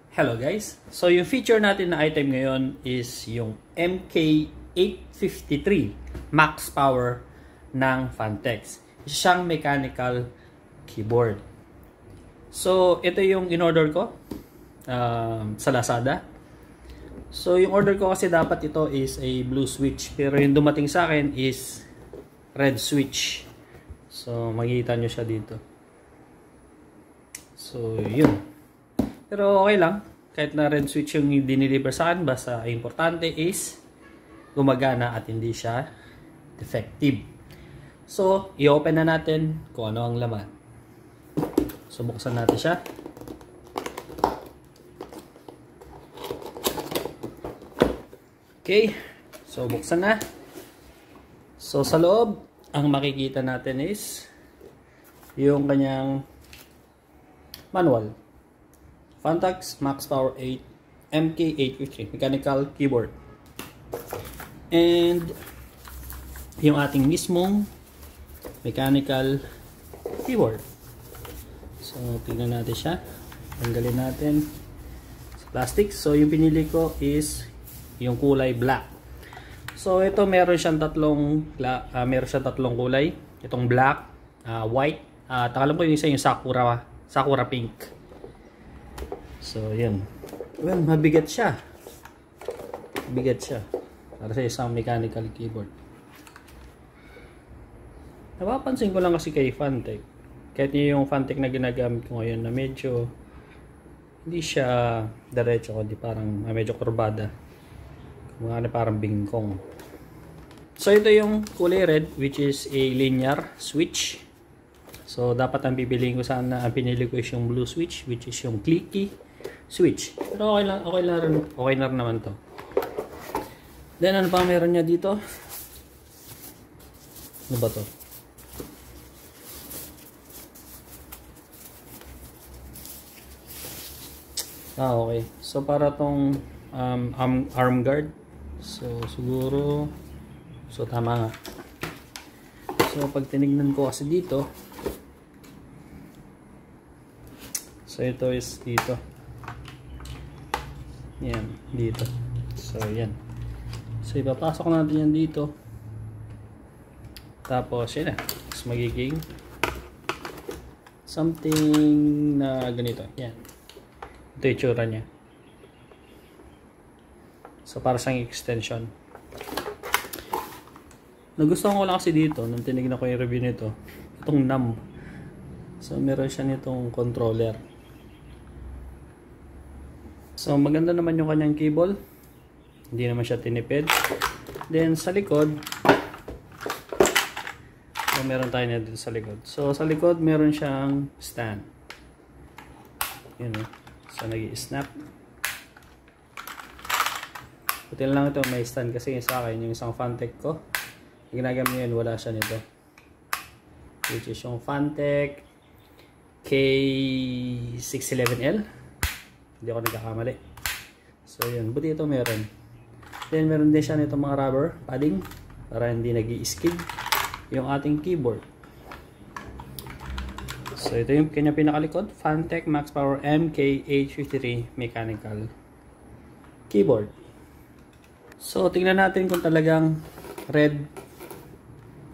Hello guys! So yung feature natin na item ngayon is yung MK853 Max Power ng Phanteks. Isa siyang mechanical keyboard. So ito yung in-order ko sa Lazada. So yung order ko kasi dapat ito is a blue switch. Pero yung dumating sa akin is red switch. So makikita nyo siya dito. So yun. Pero okay lang. Kahit na red switch yung diniliver sa akin, basta importante is gumagana at hindi siya defective. So, i-open na natin kung ano ang laman. So, buksan natin siya. Okay. So, buksan na. So, sa loob, ang makikita natin is yung kanyang manual. Phanteks Max Power 8 MK853 mechanical keyboard. And yung ating mismong mechanical keyboard. So, tingnan natin siya. Tanggalin natin sa plastic. So, yung pinili ko is yung kulay black. So, ito meron siyang tatlong kulay. Itong black, white, at alam ko yung isa yung sakura pink. So, yun. Well, mabigat siya. Mabigat siya. Para sa isang mechanical keyboard. Napapansin ko lang kasi kay Phanteks. Kahit yung Phanteks na ginagamit ko ngayon na medyo hindi siya diretso, kundi parang medyo kurbada. Parang bingkong. So, ito yung kulay red, which is a linear switch. So, dapat ang bibiliin ko sana, ang pinili ko is yung blue switch, which is yung clicky switch. Pero okay na rin naman to. Then, ano pa meron niya dito? Ano ba to? Okay. So, para tong arm guard. So, siguro, so tama nga. So, pag tinignan ko kasi dito, so, ito is dito. Yan, dito. So, yan. So, ipapasok natin yan dito. Tapos, yan na. Tapos, magiging something na ganito. Yan. Ito yung tsura niya. So, para sa extension. Nagustuhan ko lang kasi dito, nung tinignan ko yung review nito, itong numb. So, meron siya nitong controller. So, maganda naman yung kanyang cable. Hindi naman siya tinipid. Then, sa likod, so, meron tayo na dito sa likod. So, sa likod, meron siyang stand. Yun o. So, nag-i-snap. Buti lang ito, may stand kasi sa akin, yung isang Phanteks ko. Ginagamit yun, wala siya nito. Which is yung Phanteks K611L. Hindi ako nagkakamali. So, yun. Buti ito meron. Then, meron din siya nito mga rubber padding para hindi nag-i-skid yung ating keyboard. So, ito yung kanya pinakalikod. Phanteks Max Power MK853 mechanical keyboard. So, tingnan natin kung talagang red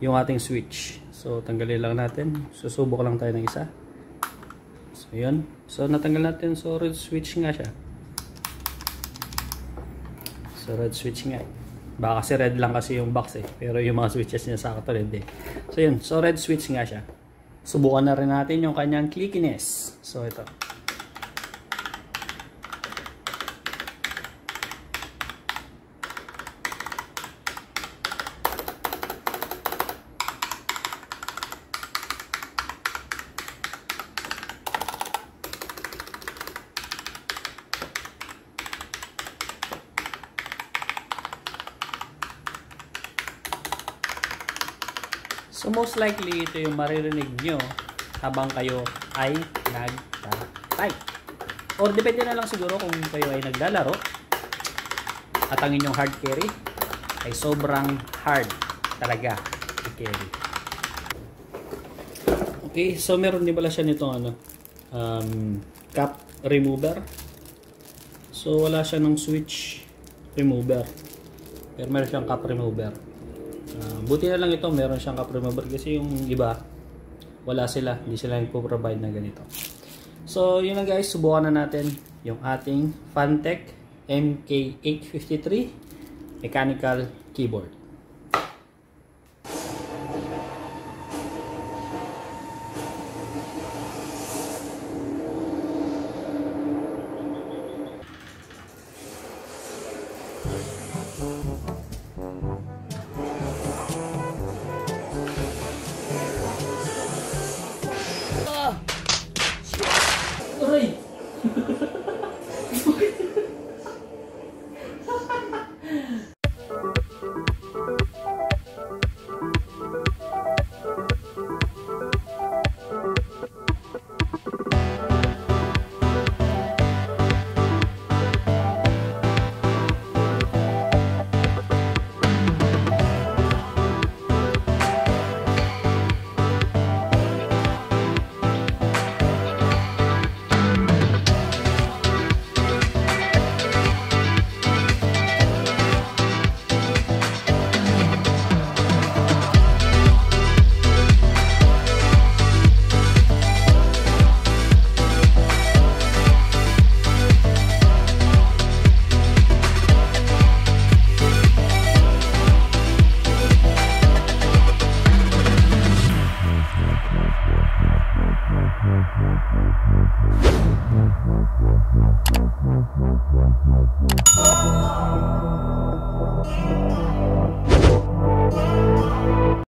yung ating switch. So, tanggalin lang natin. Susubok lang tayo ng isa. So, yun. So, natanggal natin. So, red switch nga siya. So, red switch nga. Baka kasi red lang kasi yung box eh. Pero yung mga switches niya sakto red eh. So, yun. So, red switch nga siya. Subukan na rin natin yung kanyang clickiness. So, ito. So, most likely, ito yung maririnig nyo habang kayo ay nag-type. Or, depende na lang siguro kung kayo ay naglalaro at ang inyong hard carry ay sobrang hard talaga i-carry. Okay, so meron din pala siya nitong cap remover. So wala siya ng switch remover. Pero meron siyang cap remover. Buti na lang ito, meron siyang cap remover kasi yung iba wala sila, hindi sila nagpo-provide na ganito. So yun lang guys, subukan na natin yung ating Phanteks MK853 mechanical keyboard.